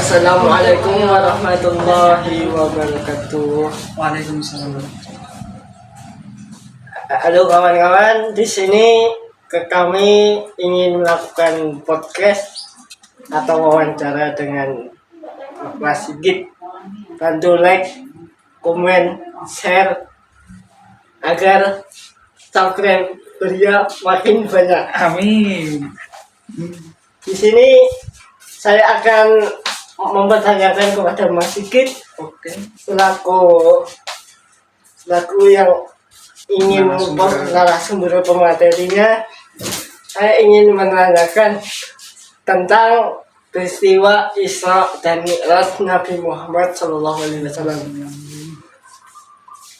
Assalamualaikum warahmatullahi wabarakatuh. Waalaikumsalam. Halo kawan-kawan, di sini kami ingin melakukan podcast atau wawancara dengan Mas Sigit. Bantu like, komen, share agar subscribe beliau makin banyak. Amin. Di sini saya akan mempertanyakan kepada Mas Sigit, Oke. selaku yang ingin narasumber pematerinya. Saya ingin menanyakan tentang peristiwa Isra dan Mi'raj Nabi Muhammad SAW.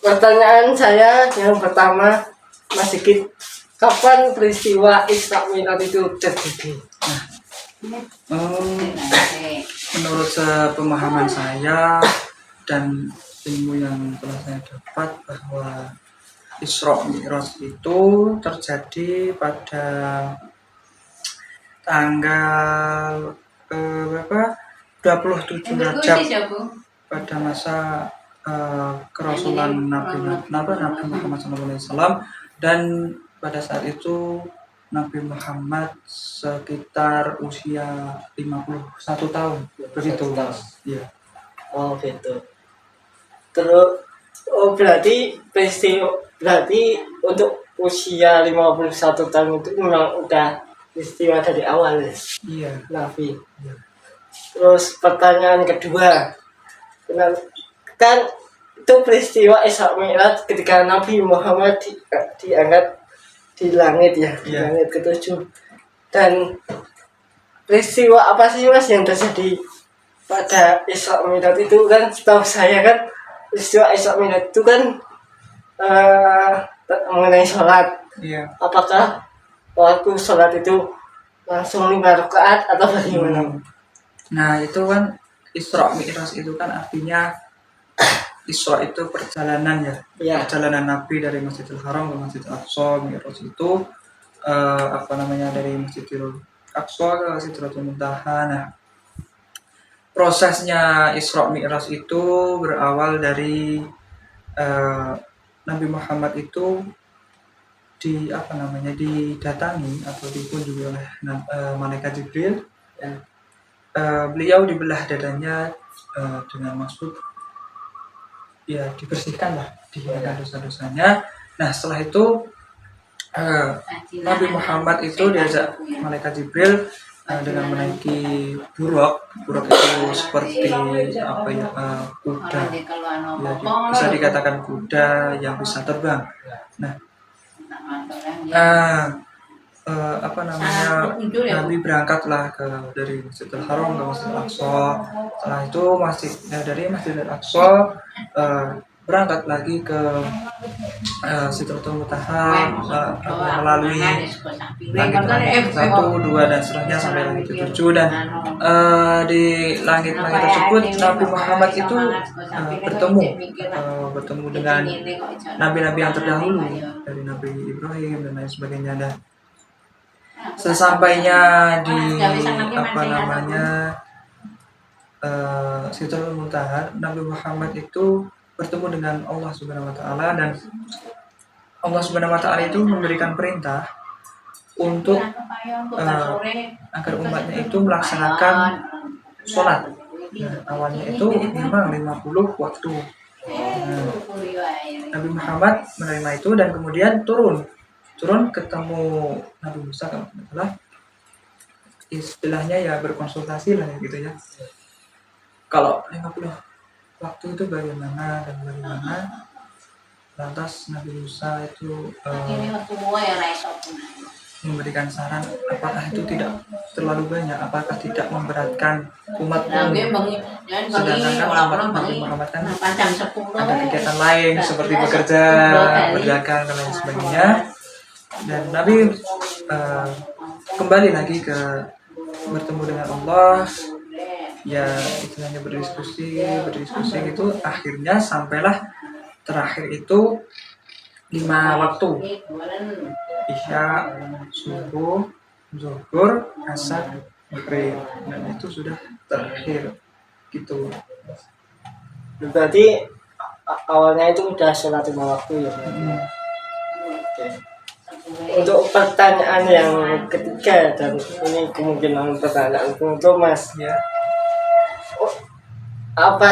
Pertanyaan saya yang pertama, Mas Sigit, kapan peristiwa Isra Mi'raj itu terjadi? Menurut pemahaman saya dan ilmu yang telah saya dapat, bahwa Isra Mi'raj itu terjadi pada tanggal 27 Rajab pada masa kerasulan Nabi Muhammad SAW, dan pada saat itu Nabi Muhammad sekitar usia 51 tahun. Begitu. Iya. Oh gitu. Terus berarti untuk usia 51 tahun itu memang udah peristiwa dari awal ya? Iya. Nabi. Iya. Terus pertanyaan kedua, kan itu peristiwa Isra Mi'raj ketika Nabi Muhammad diangkat di langit ya, di langit ke-7. Dan peristiwa apa sih Mas yang terjadi pada Isra Mi'raj itu? Kan setahu saya kan peristiwa Isra Mi'raj itu kan mengenai sholat. Iya. Apakah waktu sholat itu langsung 5 rakaat atau bagaimana? Nah, itu kan Isra Mi'raj itu kan artinya Isra itu perjalanan ya. Perjalanan Nabi dari Masjidil Haram ke Masjidil Aqsa. Mi'raj itu dari Masjidil Aqsa ke Sidratul Muntaha. Nah, prosesnya Isra Mi'raj itu berawal dari Nabi Muhammad itu didatangi atau dikunjungi oleh malaikat Jibril. Beliau dibelah dadanya dengan maksud ya dibersihkanlah, dihilangkan dosa-dosanya. Nah, setelah itu Nabi Muhammad itu diajak malaikat Jibril dengan menaiki buruk itu seperti kuda, ya, bisa dikatakan kuda yang bisa terbang. Nabi berangkatlah dari Masjidil Haram ke Masjidil Aqsa. Setelah itu dari Masjidil Aqsa berangkat lagi ke Sidratul Muntaha, melalui langit 1, 2 dan seterusnya sampai langit 7. Dan di langit-langit tersebut Nabi Muhammad itu bertemu dengan nabi-nabi yang terdahulu, dari Nabi Ibrahim dan lain sebagainya. Dan sesampainya di Sidratul Muntaha, Nabi Muhammad itu bertemu dengan Allah Subhanahu wa taala, dan Allah Subhanahu wa taala itu memberikan perintah untuk agar umatnya itu melaksanakan sholat. Nah, awalnya itu memang 50 waktu. Nabi Muhammad menerima itu dan kemudian turun ketemu Nabi Musa, istilahnya ya berkonsultasi lah gitu ya. Kalau 50 waktu itu bagaimana. Lantas Nabi Musa itu memberikan saran, apakah itu tidak terlalu banyak, apakah tidak memberatkan umatmu, sedangkan umat Nabi Muhammad kan ada kegiatan lain seperti bekerja, berdagang dan lain sebagainya. Dan Nabi kembali lagi bertemu dengan Allah, ya istilahnya berdiskusi gitu. Akhirnya sampailah terakhir itu 5 waktu: Isya, subuh, zuhur, asar, maghrib. Dan itu sudah terakhir. gitu. Berarti awalnya itu udah sholat 5 waktu ya. Oke. Untuk pertanyaan yang ketiga, dan ini kemungkinan pertanyaan untuk Mas Ya. apa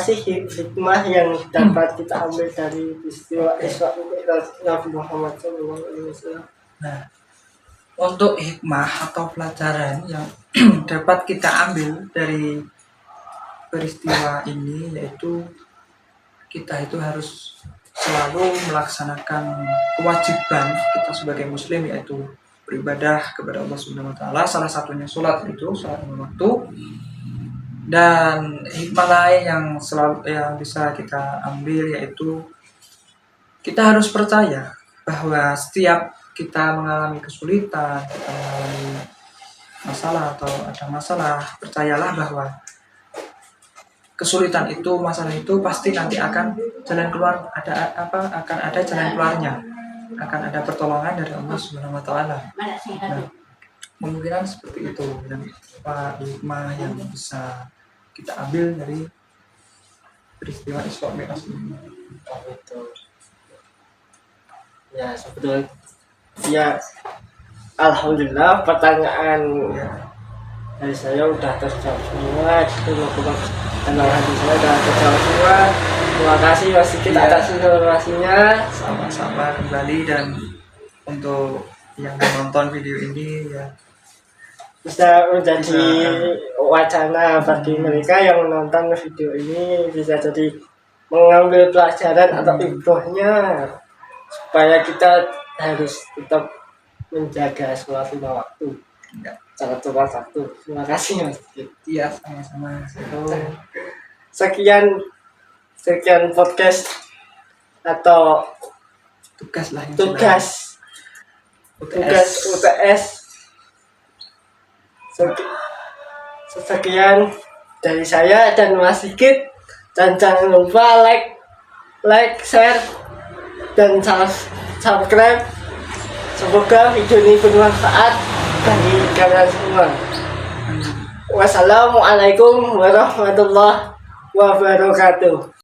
sih hikmah yang dapat kita ambil dari peristiwa Isra Mi'raj Nabi Muhammad SAW? Nah, untuk hikmah atau pelajaran yang dapat kita ambil dari peristiwa ini, yaitu kita itu harus selalu melaksanakan kewajiban kita sebagai muslim, yaitu beribadah kepada Allah Subhanahu wa taala, salah satunya sholat, itu sholat 5 waktu. Dan hikmah lain yang selalu yang bisa kita ambil, yaitu kita harus percaya bahwa setiap kita mengalami kesulitan, kita mengalami masalah atau ada masalah, percayalah bahwa kesulitan itu, masalah itu pasti nanti akan jalan keluar, akan ada jalan keluarnya, akan ada pertolongan dari Allah Subhanahu wa taala. Nah, kemungkinan seperti itu yang hikmah yang bisa kita ambil dari peristiwa Isra Mi'raj ini. Ya, sebetulnya ya, alhamdulillah pertanyaan dari saya udah terjawab semua, itu dan hati saya udah terjawab semua. Terima kasih Mas Sigit atas informasinya. Sama-sama kembali, dan untuk yang menonton video ini ya bisa menjadi wacana bagi mereka yang menonton video ini, bisa jadi mengambil pelajaran atau ibrahnya, supaya kita harus tetap menjaga sholat 5 waktu ya. Cara tepat waktu. Terima kasih Mas. Iya, sama-sama. Sekian podcast atau Tugas lah yang tugas UTS. Sekian dari saya dan Mas Sigit, dan jangan lupa like, share, dan subscribe. Semoga video ini bermanfaat bagi kalian semua. Wassalamualaikum warahmatullahi wabarakatuh.